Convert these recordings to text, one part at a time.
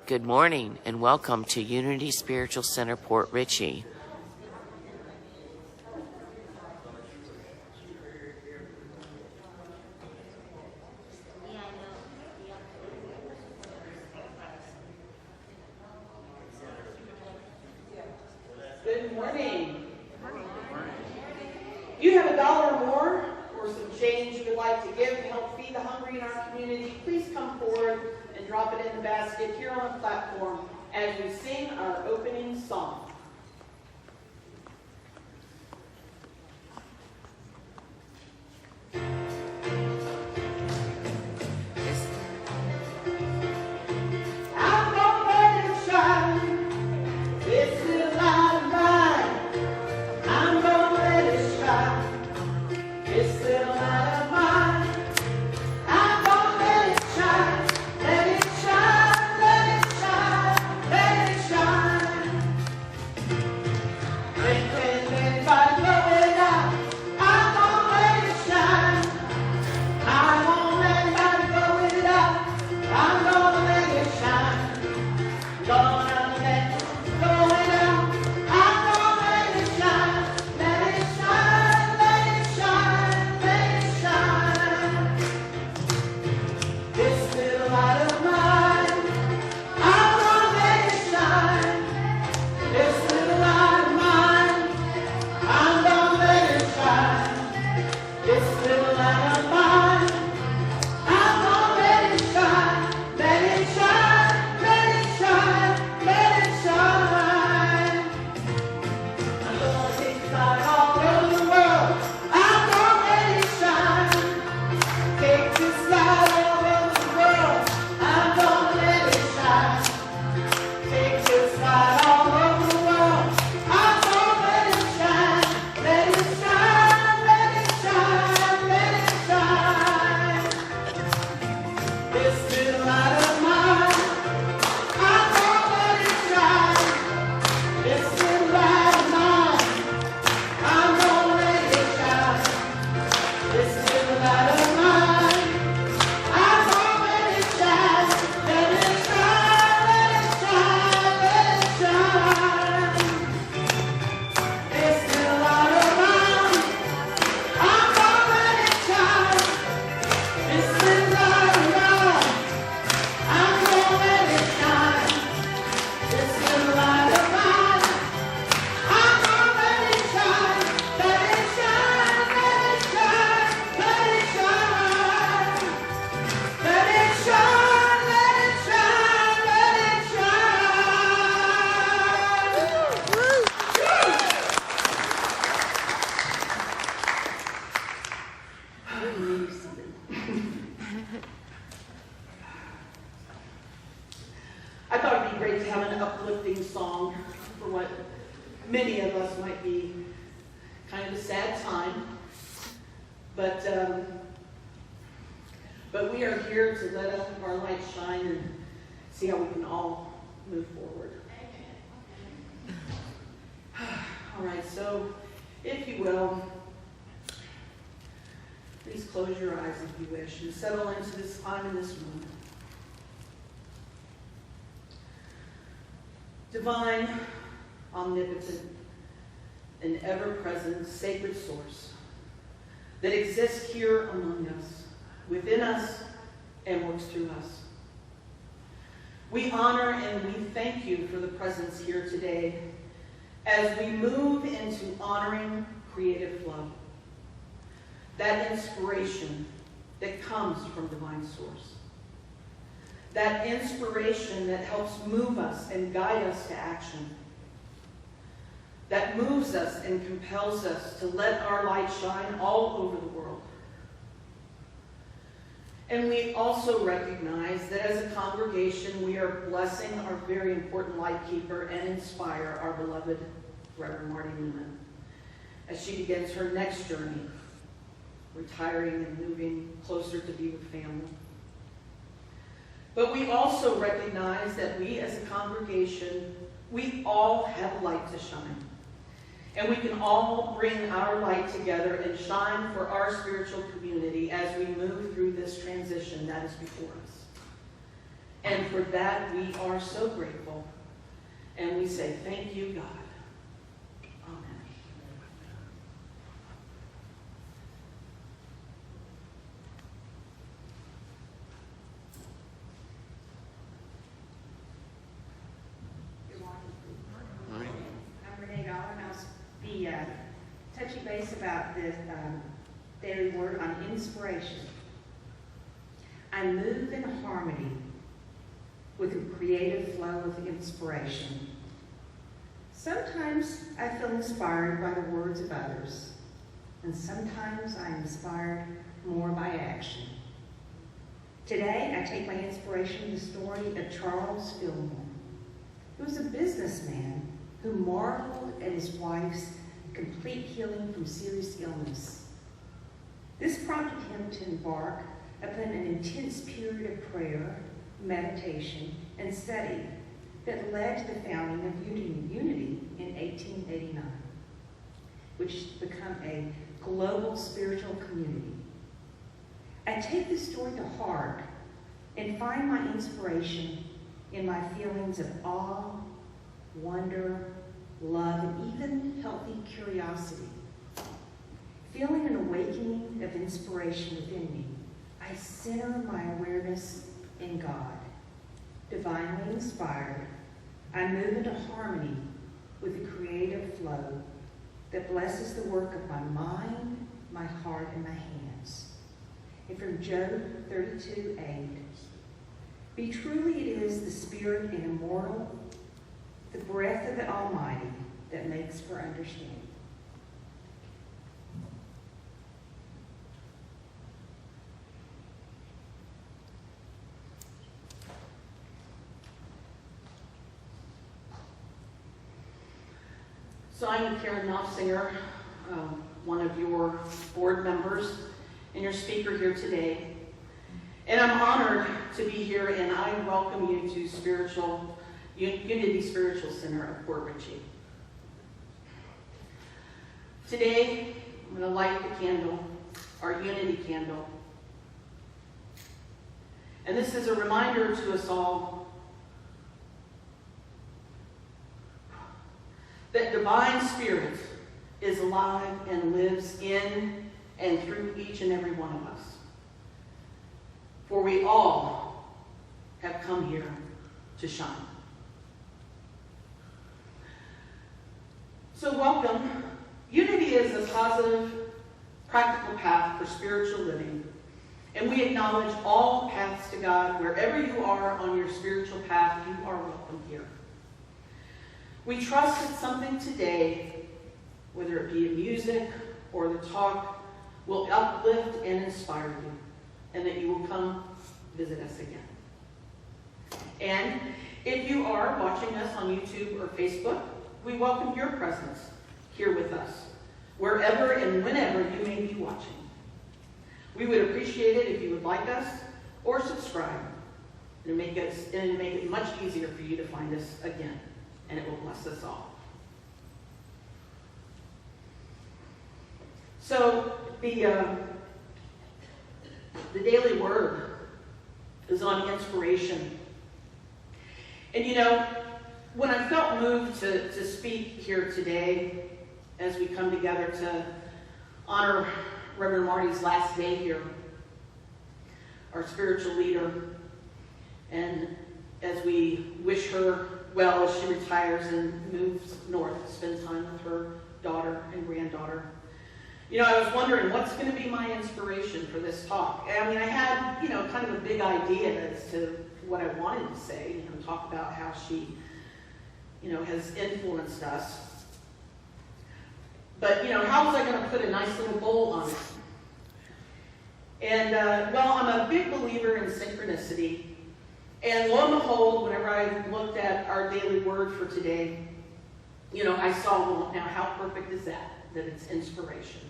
Good morning and welcome to Unity Spiritual Center, Port Richey. Good morning. If you have $1 or more or some change you would like to give to help feed the hungry in our community, please come forward and drop it in the basket here on the platform as we sing our opening song. I thought it'd be great to have an uplifting song for what many of us might be kind of a sad time. But we are here to let our light shine and see how we can all move forward. All right, so if you will, please close your eyes if you wish and settle into this time in this moment. Divine, omnipotent, and ever-present sacred source that exists here among us, within us, and works through us. We honor and we thank you for the presence here today as we move into honoring creative flow, that inspiration that comes from divine source. That inspiration that helps move us and guide us to action. That moves us and compels us to let our light shine all over the world. And we also recognize that as a congregation, we are blessing our very important light keeper and inspire our beloved Reverend Marty Newman as she begins her next journey, retiring and moving closer to be with family. But we also recognize that we as a congregation, we all have light to shine. And we can all bring our light together and shine for our spiritual community as we move through this transition that is before us. And for that, we are so grateful. And we say, thank you, God. Amen. Good morning. I'm Renee Dollar, and I'll be touching base about the daily word on inspiration. I move in harmony with a creative flow of inspiration. Sometimes I feel inspired by the words of others, and sometimes I'm inspired more by action. Today, I take my inspiration from the story of Charles Fillmore, who was a businessman who marveled at his wife's complete healing from serious illness. This prompted him to embark upon an intense period of prayer, meditation, and study that led to the founding of Unity in 1889, which has become a global spiritual community. I take this story to heart and find my inspiration in my feelings of awe, wonder, love, and even healthy curiosity. Feeling an awakening of inspiration within me, I center my awareness in God. Divinely inspired, I move into harmony with the creative flow that blesses the work of my mind, my heart, and my hands. And from Job 32:8, be truly it is the spirit and immortal, the breath of the Almighty that makes for understanding. So I'm Karen Knopfsinger, one of your board members and your speaker here today. And I'm honored to be here, and I welcome you to Unity Spiritual Center of Port Richey. Today, I'm going to light the candle, our Unity candle. And this is a reminder to us all that divine spirit is alive and lives in and through each and every one of us. For we all have come here to shine. So welcome. Unity is a positive, practical path for spiritual living. And we acknowledge all paths to God. Wherever you are on your spiritual path, you are welcome here. We trust that something today, whether it be music or the talk, will uplift and inspire you, and that you will come visit us again. And if you are watching us on YouTube or Facebook, we welcome your presence here with us, wherever and whenever you may be watching. We would appreciate it if you would like us or subscribe, and make it much easier for you to find us again. And it will bless us all. So the daily word is on inspiration. And you know, when I felt moved to speak here today, as we come together to honor Reverend Marty's last day here, our spiritual leader, and as we wish her well as she retires and moves north to spend time with her daughter and granddaughter. You know, I was wondering what's going to be my inspiration for this talk. I mean, I had, kind of a big idea as to what I wanted to say, talk about how she, has influenced us. But, how was I going to put a nice little bowl on it? And, well, I'm a big believer in synchronicity. And lo and behold, whenever I looked at our daily word for today, I saw, well, now how perfect is that it's inspiration.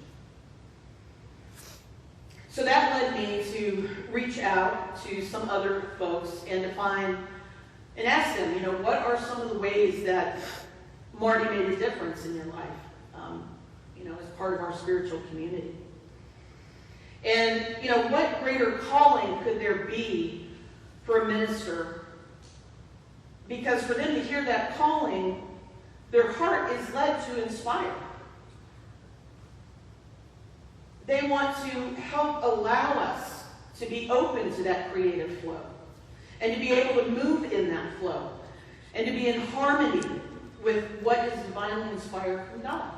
So that led me to reach out to some other folks and to find and ask them, what are some of the ways that Marty made a difference in your life, as part of our spiritual community. And, what greater calling could there be for a minister Because for them to hear that calling, their heart is led to inspire. They want to help allow us to be open to that creative flow and to be able to move in that flow and to be in harmony with what is divinely inspired from God.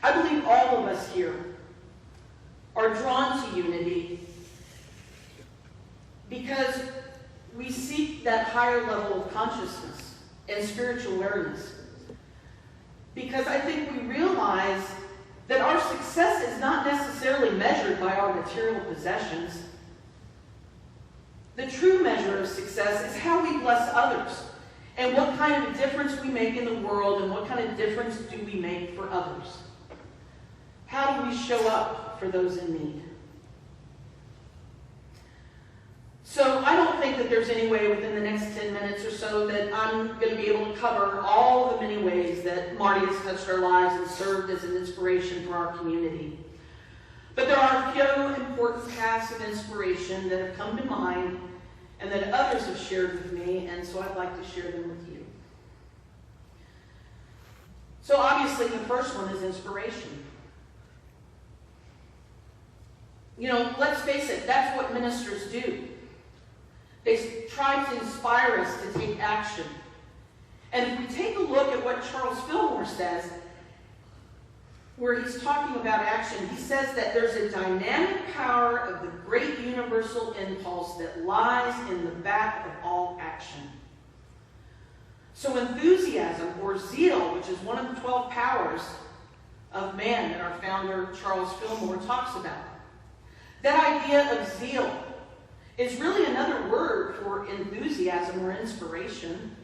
I believe all of us here are drawn to unity because we seek that higher level of consciousness and spiritual awareness. Because I think we realize that our success is not necessarily measured by our material possessions. The true measure of success is how we bless others and what kind of a difference we make in the world and what kind of difference do we make for others. How do we show up for those in need? So I don't think that there's any way within the next 10 minutes or so that I'm going to be able to cover all the many ways that Marty has touched our lives and served as an inspiration for our community. But there are a few important paths of inspiration that have come to mind and that others have shared with me, and so I'd like to share them with you. So obviously the first one is inspiration. You know, let's face it, that's what ministers do. They try to inspire us to take action. And if we take a look at what Charles Fillmore says, where he's talking about action, he says that there's a dynamic power of the great universal impulse that lies in the back of all action. So enthusiasm, or zeal, which is one of the 12 powers of man that our founder Charles Fillmore talks about, that idea of zeal is really another word for enthusiasm or inspiration.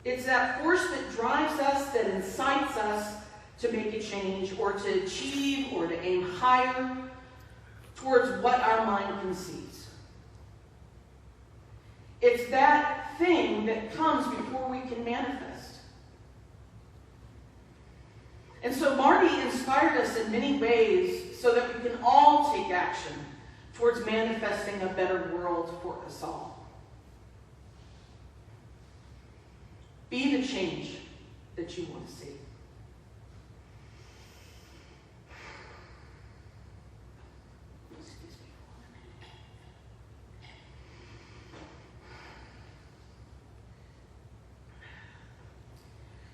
It's that force that drives us, that incites us to make a change or to achieve or to aim higher towards what our mind conceives. It's that thing that comes before we can manifest. And so Marty inspired us in many ways so that we can all take action towards manifesting a better world for us all. Be the change that you want to see.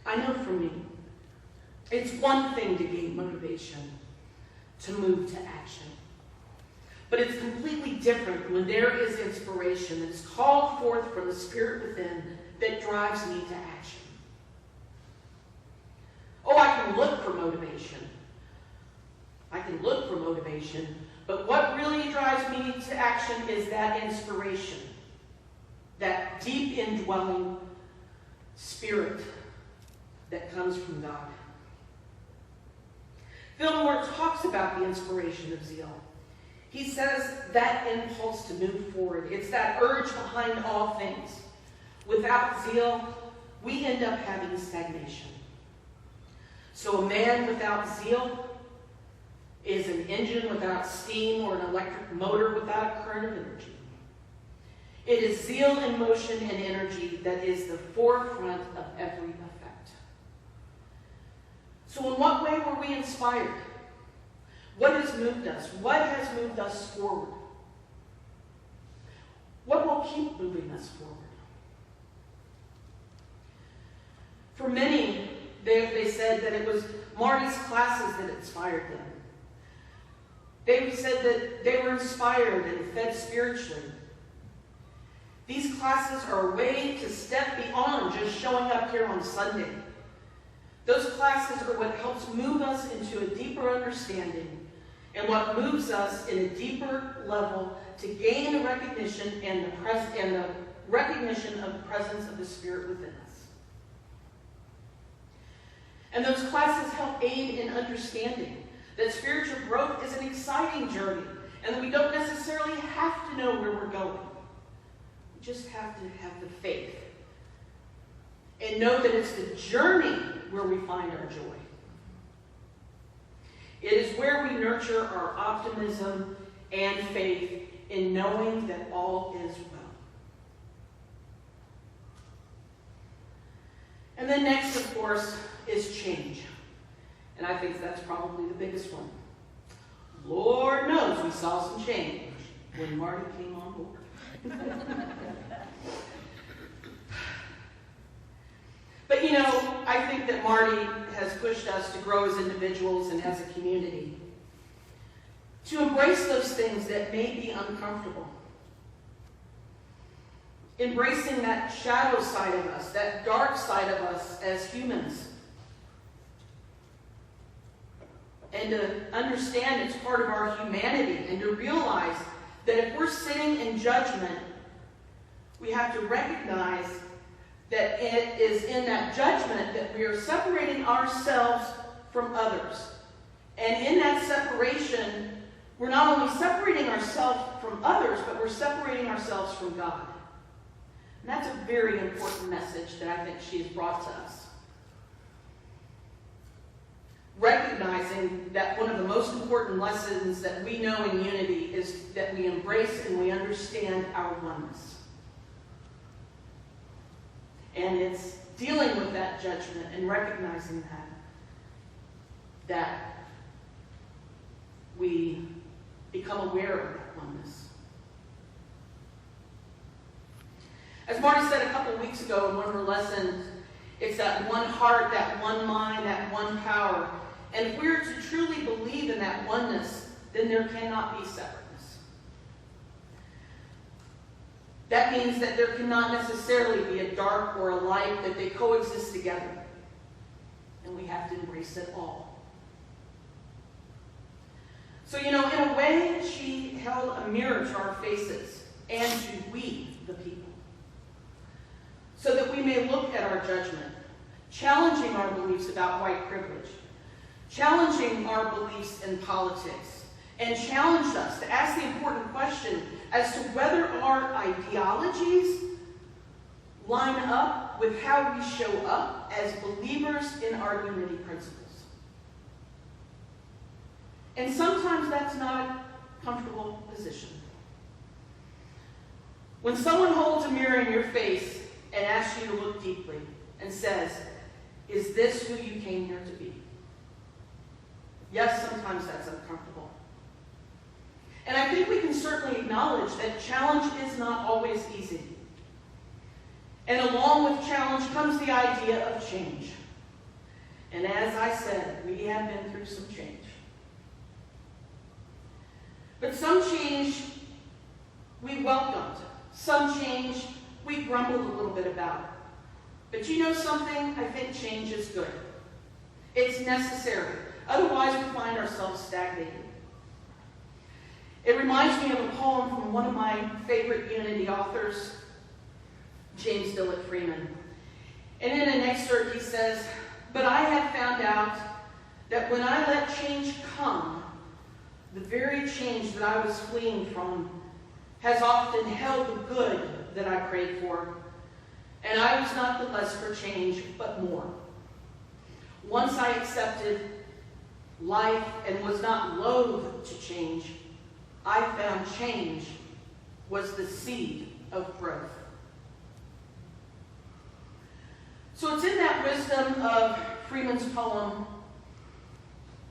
I know for me, it's one thing to gain motivation, to move to action. But it's completely different when there is inspiration that is called forth from the Spirit within that drives me to action. Oh, I can look for motivation. But what really drives me to action is that inspiration, that deep indwelling spirit that comes from God. Fillmore talks about the inspiration of zeal. He says that impulse to move forward. It's that urge behind all things. Without zeal, we end up having stagnation. So a man without zeal is an engine without steam or an electric motor without a current of energy. It is zeal in motion and energy that is the forefront of every effect. So in what way were we inspired? What has moved us? What has moved us forward? What will keep moving us forward? For many, they said that it was Marty's classes that inspired them. They said that they were inspired and fed spiritually. These classes are a way to step beyond just showing up here on Sunday. Those classes are what helps move us into a deeper understanding and what moves us in a deeper level to gain the recognition and the recognition of the presence of the Spirit within us. And those classes help aid in understanding that spiritual growth is an exciting journey and that we don't necessarily have to know where we're going. We just have to have the faith and know that it's the journey where we find our joy. It is where we nurture our optimism and faith in knowing that all is well. then next, of course, is change. And I think that's probably the biggest one. Lord knows we saw some change when Marty came on board. But you know, I think that Marty has pushed us to grow as individuals and as a community, to embrace those things that may be uncomfortable. Embracing that shadow side of us, that dark side of us as humans. And to understand it's part of our humanity, and to realize that if we're sitting in judgment, we have to recognize that it is in that judgment that we are separating ourselves from others. And in that separation, we're not only separating ourselves from others, but we're separating ourselves from God. And that's a very important message that I think she has brought to us. Recognizing that one of the most important lessons that we know in unity is that we embrace and we understand our oneness. And it's dealing with that judgment and recognizing that we become aware of that oneness. As Marty said a couple weeks ago in one of her lessons, it's that one heart, that one mind, that one power. And if we're to truly believe in that oneness, then there cannot be separateness. That means that there cannot necessarily be a dark or a light, that they coexist together. And we have to embrace it all. So, you know, in a way, she held a mirror to our faces and to we, the people, so that we may look at our judgment, challenging our beliefs about white privilege, challenging our beliefs in politics, and challenge us to ask the important question as to whether our ideologies line up with how we show up as believers in our unity principles. And sometimes that's not a comfortable position. When someone holds a mirror in your face and asks you to look deeply and says, "Is this who you came here to be?" Yes, sometimes that's uncomfortable. And I think we can certainly acknowledge that challenge is not always easy. And along with challenge comes the idea of change. And as I said, we have been through some change. But some change we welcomed. Some change we grumbled a little bit about. But you know something? I think change is good. It's necessary. Otherwise, we find ourselves stagnating. It reminds me of a poem from one of my favorite unity authors, James Dillard Freeman. And in an excerpt he says, "But I have found out that when I let change come, the very change that I was fleeing from has often held the good that I prayed for, and I was not the less for change, but more. Once I accepted life and was not loath to change, I found change was the seed of growth." So it's in that wisdom of Freeman's poem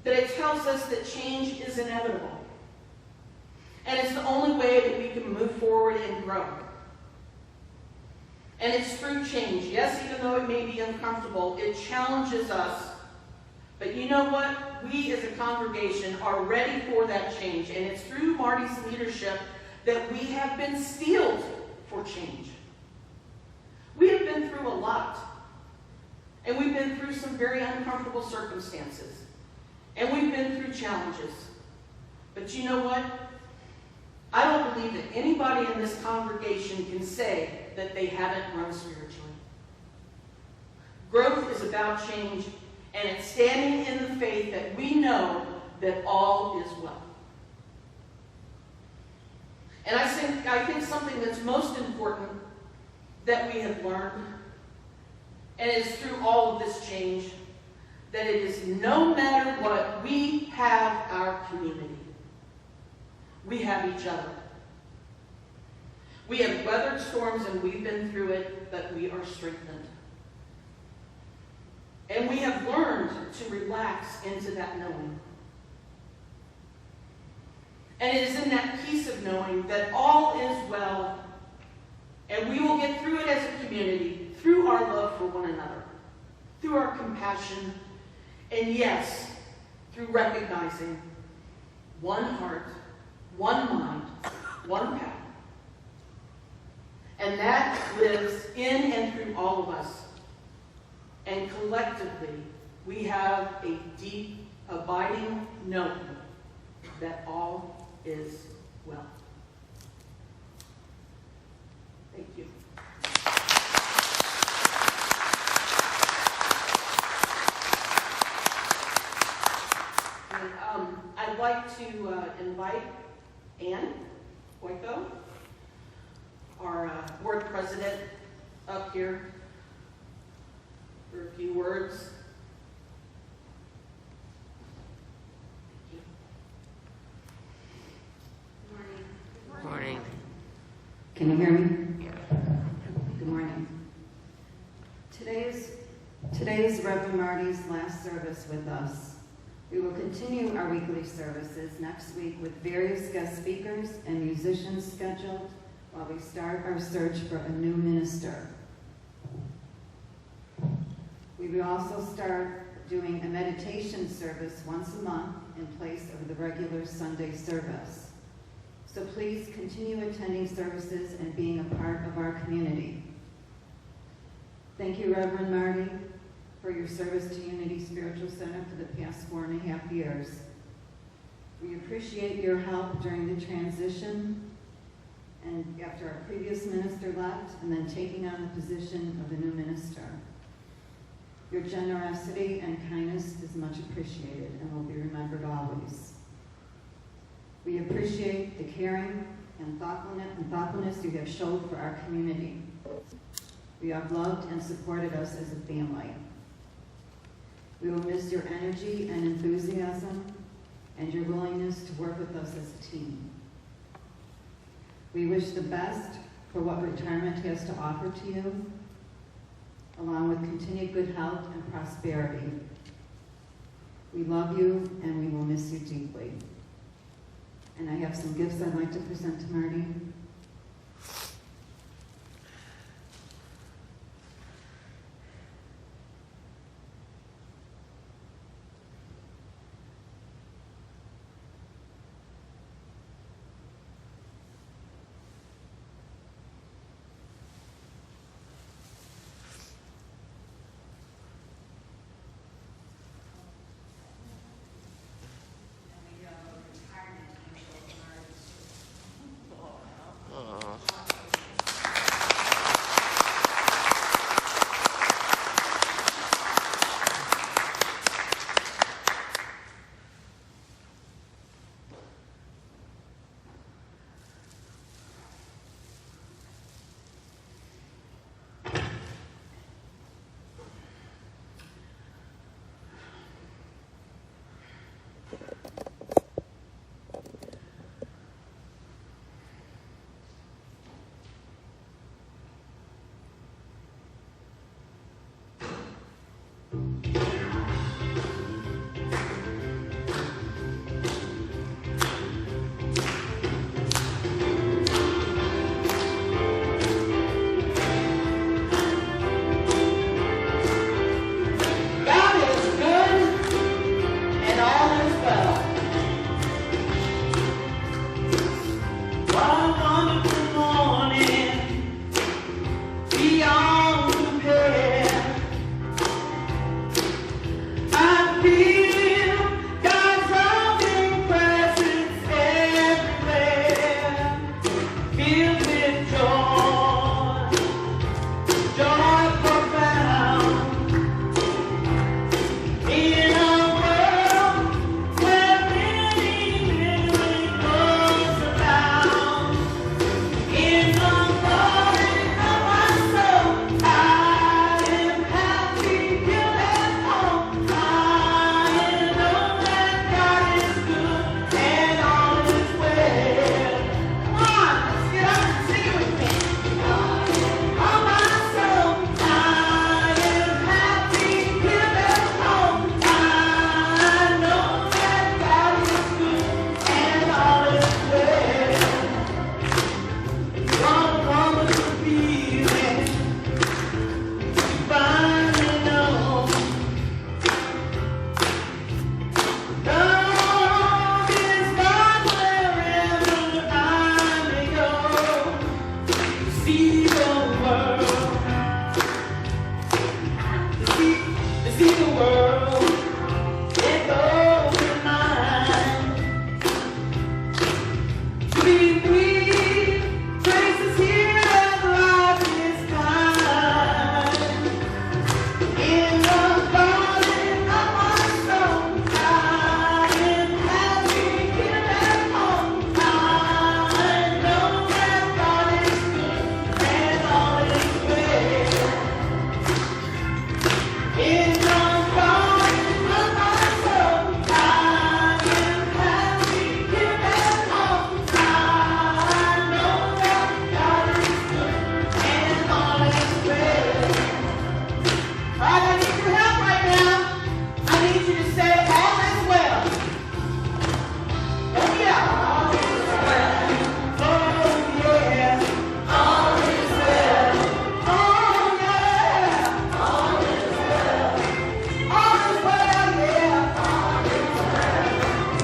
that it tells us that change is inevitable. And it's the only way that we can move forward and grow. And it's through change. Yes, even though it may be uncomfortable, it challenges us. But you know what? We as a congregation are ready for that change. And it's through Marty's leadership that we have been steeled for change. We have been through a lot. And we've been through some very uncomfortable circumstances. And we've been through challenges. But you know what? I don't believe that anybody in this congregation can say that they haven't grown spiritually. Growth is about change, and it's standing in the faith that we know that all is well. And I think something that's most important that we have learned, and it is through all of this change, that it is no matter what, we have our community. We have each other. We have weathered storms and we've been through it, but we are strengthened. And we have learned to relax into that knowing. And it is in that peace of knowing that all is well, and we will get through it as a community, through our love for one another, through our compassion, and yes, through recognizing one heart, one mind, one path. And that lives in and through all of us. And collectively, we have a deep, abiding knowing that all is well. Thank you. And, I'd like to invite Ann Boyko, our board president, up here for a few words. Morning. Can you hear me? Yeah. Good morning. Today is Reverend Marty's last service with us. We will continue our weekly services next week with various guest speakers and musicians scheduled while we start our search for a new minister. We will also start doing a meditation service once a month in place of the regular Sunday service. So please continue attending services and being a part of our community. Thank you, Reverend Marty, for your service to Unity Spiritual Center for the past 4.5 years. We appreciate your help during the transition and after our previous minister left, and then taking on the position of the new minister. Your generosity and kindness is much appreciated and will be remembered always. We appreciate the caring and thoughtfulness you have showed for our community. You have loved and supported us as a family. We will miss your energy and enthusiasm and your willingness to work with us as a team. We wish the best for what retirement has to offer to you, along with continued good health and prosperity. We love you and we will miss you deeply. And I have some gifts I'd like to present to Marty. see the world. To see the world. Let go of your mind. To be free. Traces here of life is kind. In the garden of my soul, I am happy here at home. I know that God is good and all is well. In the garden of my soul, I am happy here at home. I know that God is good and all is well. All right, I need your help right now. I need you to say, all is well. Oh, yeah. All is well. Oh, yeah. All is well. Oh, yeah. All is well. All is well, yeah. All is well.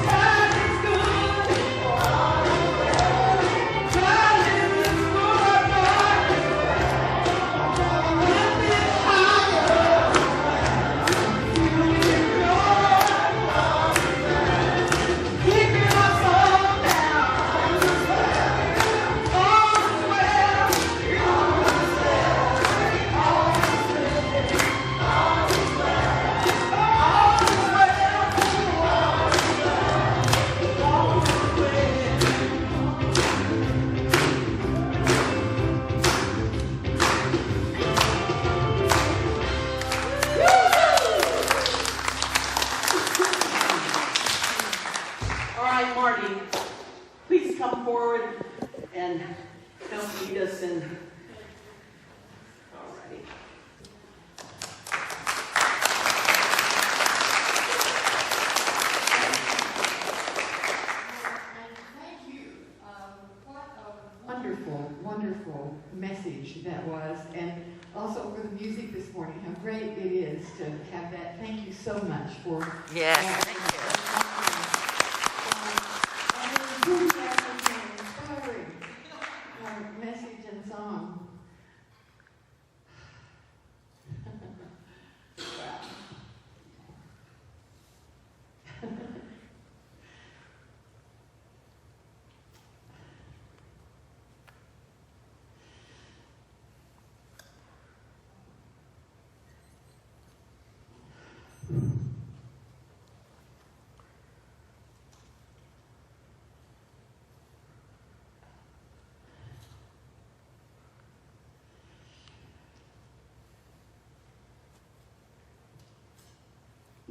God is good. All is well. God is good, God is well. Lift it higher. Keeping us all down. All is well. All is well. All is well. All is All right, Marty, please come forward and help lead us in. All righty. Thank you. What a wonderful, wonderful message that was. And also for the music this morning, how great it is to have that. Thank you so much for Yes, that. thank you. And the enthusiasm and inspiring message and song. Wow.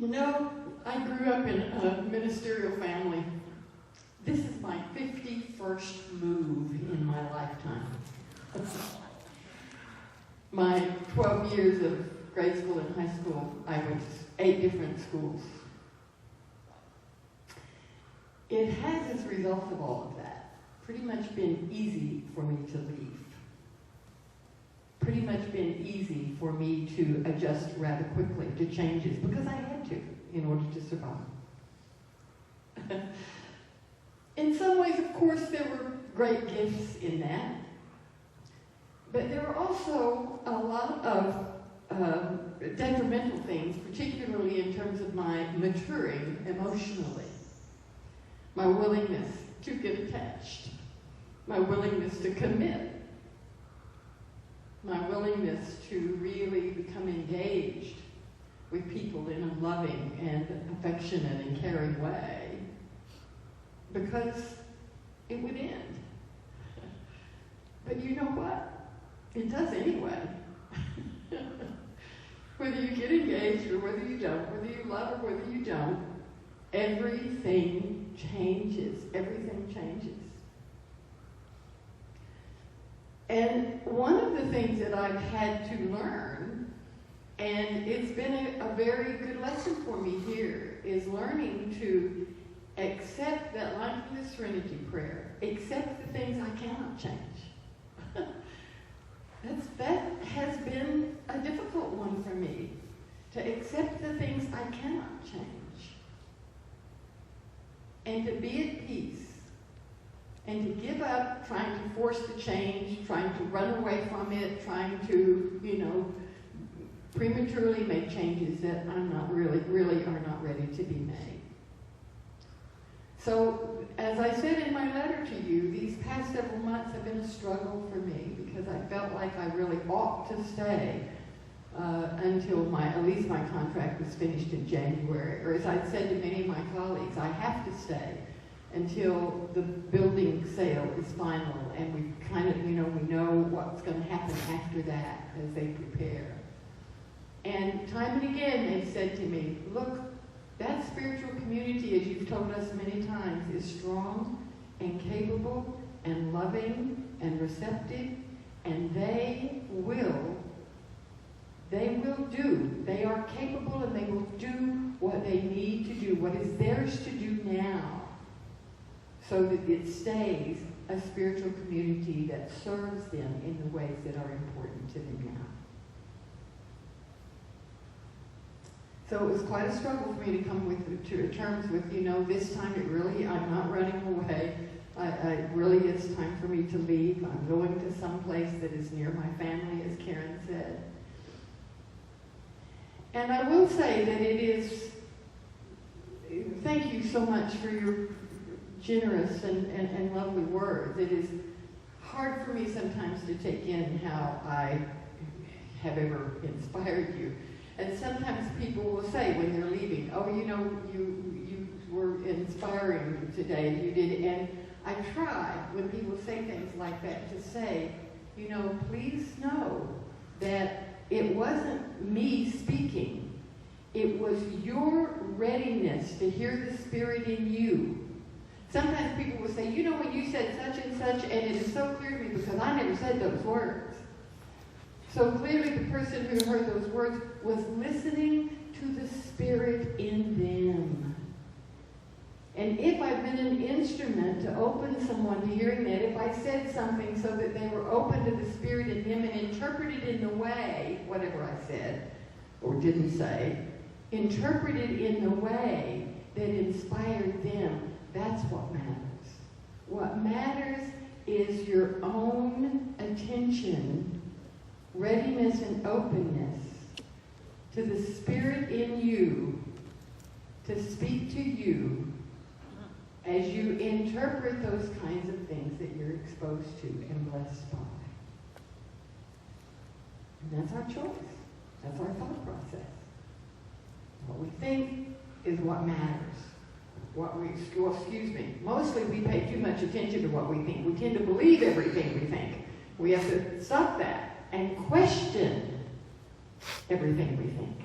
You know, I grew up in a ministerial family. This is my 51st move in my lifetime. My 12 years of grade school and high school, I went to 8 different schools. It has, as a result of all of that, pretty much been easy for me to leave. Pretty much been easy for me to adjust rather quickly to changes because I had to in order to survive. In some ways, of course, there were great gifts in that, but there were also a lot of detrimental things, particularly in terms of my maturing emotionally. My willingness to get attached, my willingness to commit, my willingness to really become engaged with people in a loving and affectionate and caring way, because it would end. But you know what? It does anyway. Whether you get engaged or whether you don't, whether you love or whether you don't, everything changes. Everything changes. And one of the things that I've had to learn, and it's been a very good lesson for me here, is learning to accept that, like the Serenity Prayer, accept the things I cannot change. That has been a difficult one for me, to accept the things I cannot change, and to be at peace, and to give up trying to force the change, trying to run away from it, trying to, prematurely make changes that I'm not really are not ready to be made. So, as I said in my letter to you, these past several months have been a struggle for me because I felt like I really ought to stay until at least my contract was finished in January. Or as I'd said to many of my colleagues, I have to stay until the building sale is final and we kind of, we know what's going to happen after that as they prepare. And time and again they've said to me, look, that spiritual community, as you've told us many times, is strong and capable and loving and receptive, and they are capable and they will do what they need to do, what is theirs to do now, so that it stays a spiritual community that serves them in the ways that are important to them now. So it was quite a struggle for me to come to terms with, this time I'm not running away. It really is time for me to leave. I'm going to some place that is near my family, as Karen said. And I will say that thank you so much for your generous and lovely words. It is hard for me sometimes to take in how I have ever inspired you. And sometimes people will say when they're leaving, oh, you were inspiring today, you did. And I try, when people say things like that, to say, please know that it wasn't me speaking. It was your readiness to hear the Spirit in you. Sometimes people will say, when you said such and such, and it is so clear to me because I never said those words. So clearly the person who heard those words was listening to the Spirit in them. And if I've been an instrument to open someone to hearing that, if I said something so that they were open to the Spirit in them and interpreted in the way, whatever I said or didn't say, interpreted in the way that inspired them, that's what matters. What matters is your own attention, readiness and openness to the Spirit in you to speak to you as you interpret those kinds of things that you're exposed to and blessed by. And that's our choice. That's our thought process. What we think is what matters. Mostly we pay too much attention to what we think. We tend to believe everything we think. We have to stop that and question everything we think.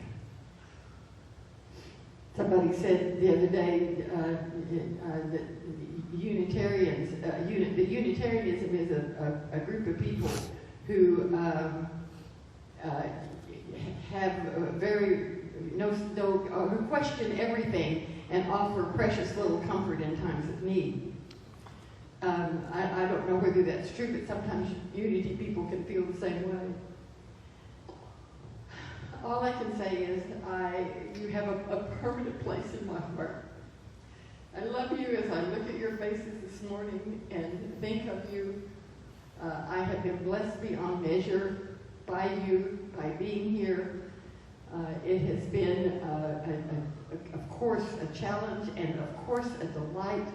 Somebody said the other day that Unitarianism is a group of people who who question everything and offer precious little comfort in times of need. I don't know whether that's true, but sometimes unity people can feel the same way. All I can say is you have a permanent place in my heart. I love you as I look at your faces this morning and think of you. I have been blessed beyond measure by you, by being here. It has been, of course, a challenge and, of course, a delight.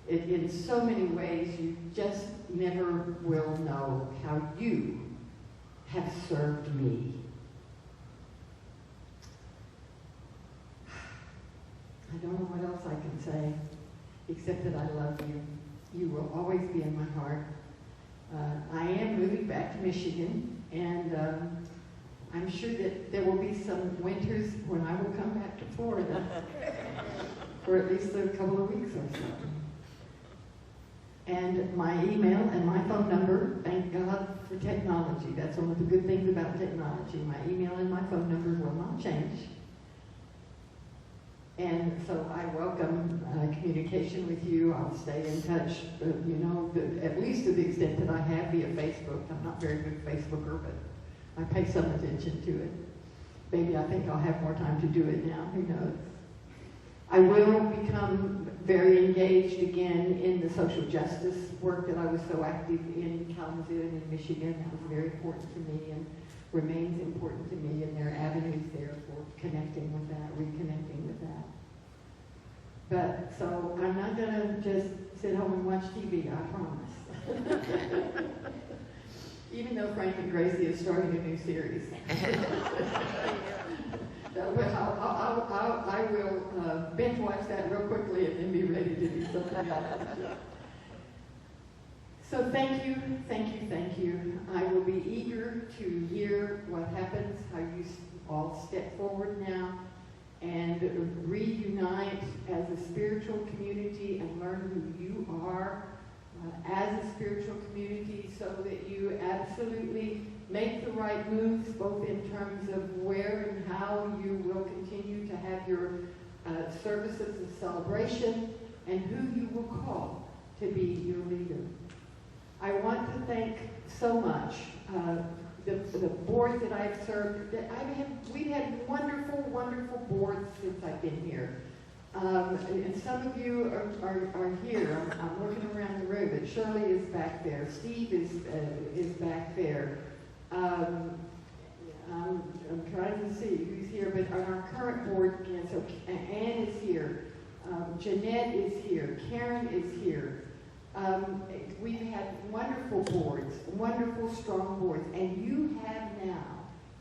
In so many ways, you just never will know how you have served me. I don't know what else I can say, except that I love you. You will always be in my heart. I am moving back to Michigan, and I'm sure that there will be some winters when I will come back to Florida for at least a couple of weeks or so. And my email and my phone number, thank God for technology. That's one of the good things about technology. My email and my phone number will not change. And so I welcome communication with you. I'll stay in touch, at least to the extent that I have via Facebook. I'm not a very good Facebooker, but I pay some attention to it. Maybe I think I'll have more time to do it now. Who knows? I will become very engaged again in the social justice work that I was so active in Kalamazoo and in Michigan. That was very important to me and remains important to me, and there are avenues there for connecting with that, reconnecting with that. But, so I'm not going to just sit home and watch TV, I promise. Even though Frank and Gracie is starting a new series. I will binge watch that real quickly and then be ready to do something else. So thank you, thank you, thank you. I will be eager to hear what happens, how you all step forward now and reunite as a spiritual community and learn who you are as a spiritual community, so that you absolutely make the right moves, both in terms of where and how you will continue to have your services of celebration and who you will call to be your leader. I want to thank so much the board that I've served. We've had wonderful, wonderful boards since I've been here. And some of you are here. I'm looking around the room, but Shirley is back there. Steve is back there. I'm trying to see who's here, but on our current board again, so Ann is here. Jeanette is here. Karen is here. We've had wonderful boards, wonderful, strong boards, and you have now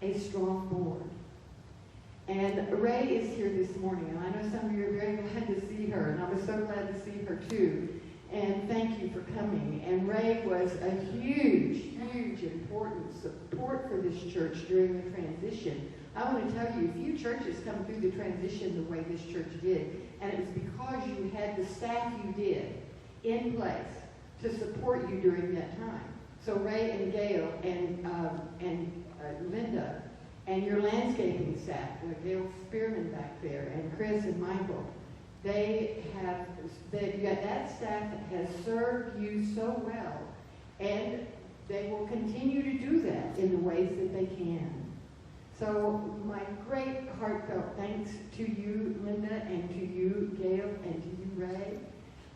a strong board. And Ray is here this morning, and I know some of you are very glad to see her, and I was so glad to see her too. And thank you for coming. And Ray was a huge, huge, important support for this church during the transition. I want to tell you, few churches come through the transition the way this church did, and it was because you had the staff you did in place to support you during that time. So Ray and Gail and Linda and your landscaping staff, Gail Spearman back there, and Chris and Michael, that staff has served you so well, and they will continue to do that in the ways that they can. So my great heartfelt thanks to you, Linda, and to you, Gail, and to you, Ray.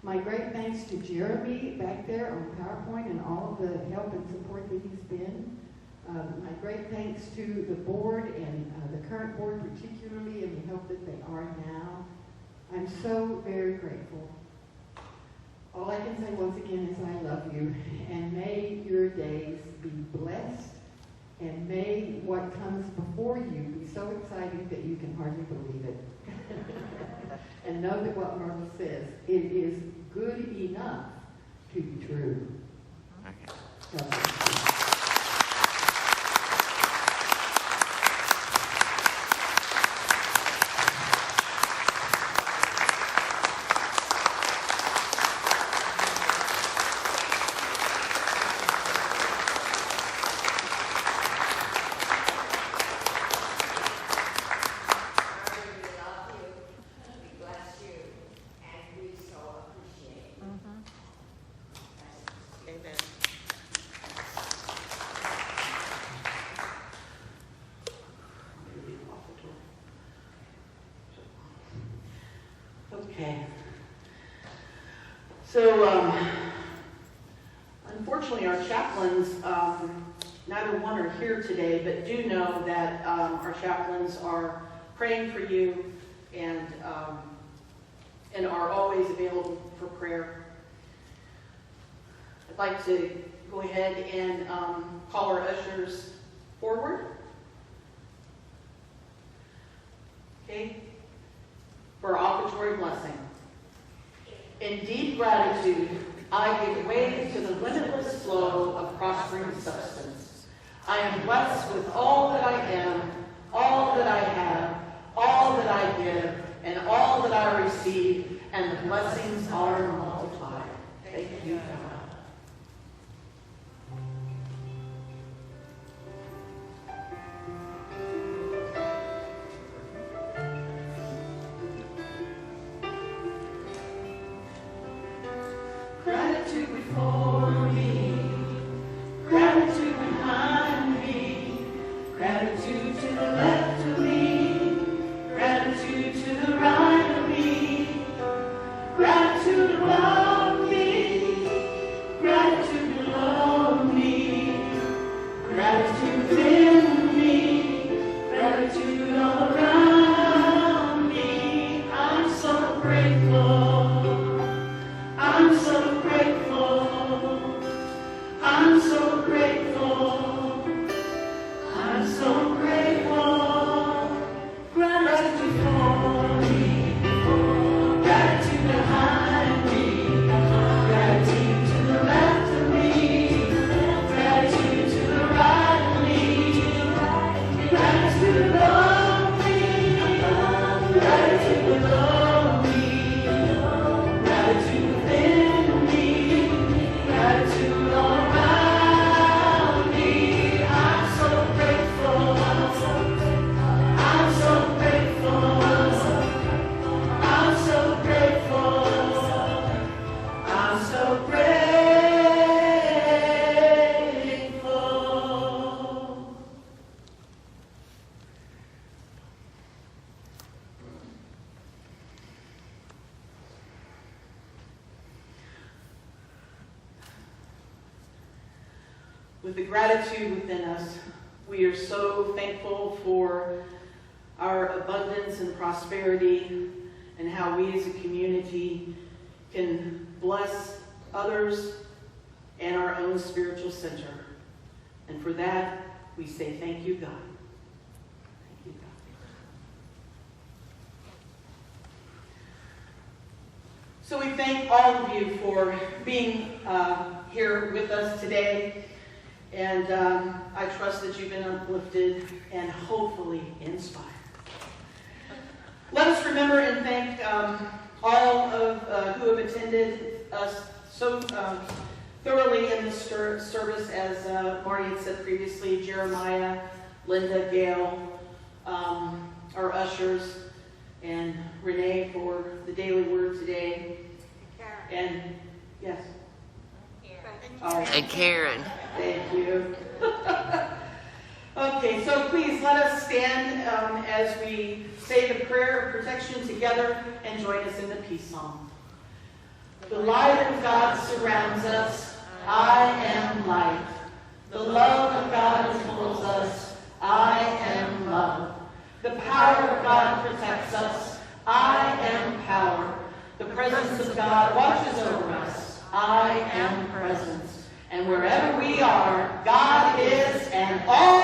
My great thanks to Jeremy back there on PowerPoint and all of the help and support that he's been. My great thanks to the board and the current board particularly, and the help that they are now. I'm so very grateful. All I can say once again is I love you, and may your days be blessed, and may what comes before you be so exciting that you can hardly believe it. And know that what Myrtle says, it is good enough to be true. So, Okay. So, unfortunately, our chaplains, neither one are here today, but do know that our chaplains are praying for you and are always available for prayer. I'd like to go ahead and call our ushers forward. Okay. For offertory blessing. In deep gratitude, I give way to the limitless flow of prospering substance. I am blessed with all that I am, all that I have, all that I give, and all that I receive, and the blessings are multiplied. Thank you, God. Gratitude before me, gratitude behind me, gratitude to the left of me, gratitude to the right of me. with the gratitude within us, we are so thankful for our abundance and prosperity and how we as a community can bless others and our own spiritual center. And for that, we say thank you, God. Thank you, God. So we thank all of you for being here with us today. And I trust that you've been uplifted and hopefully inspired. Let us remember and thank all of who have attended us so thoroughly in this service, as Marty had said previously, Jeremiah, Linda, Gail, our ushers, and Renee for the daily word today. And yes. Oh, And Karen. thank you. Okay, so please let us stand as we say the prayer of protection together and join us in the peace psalm. The light of God surrounds us. I am light. The love of God encircles us. I am love. The power of God protects us. I am power. The presence of God watches over us. I am presence. And wherever we are, God is, and all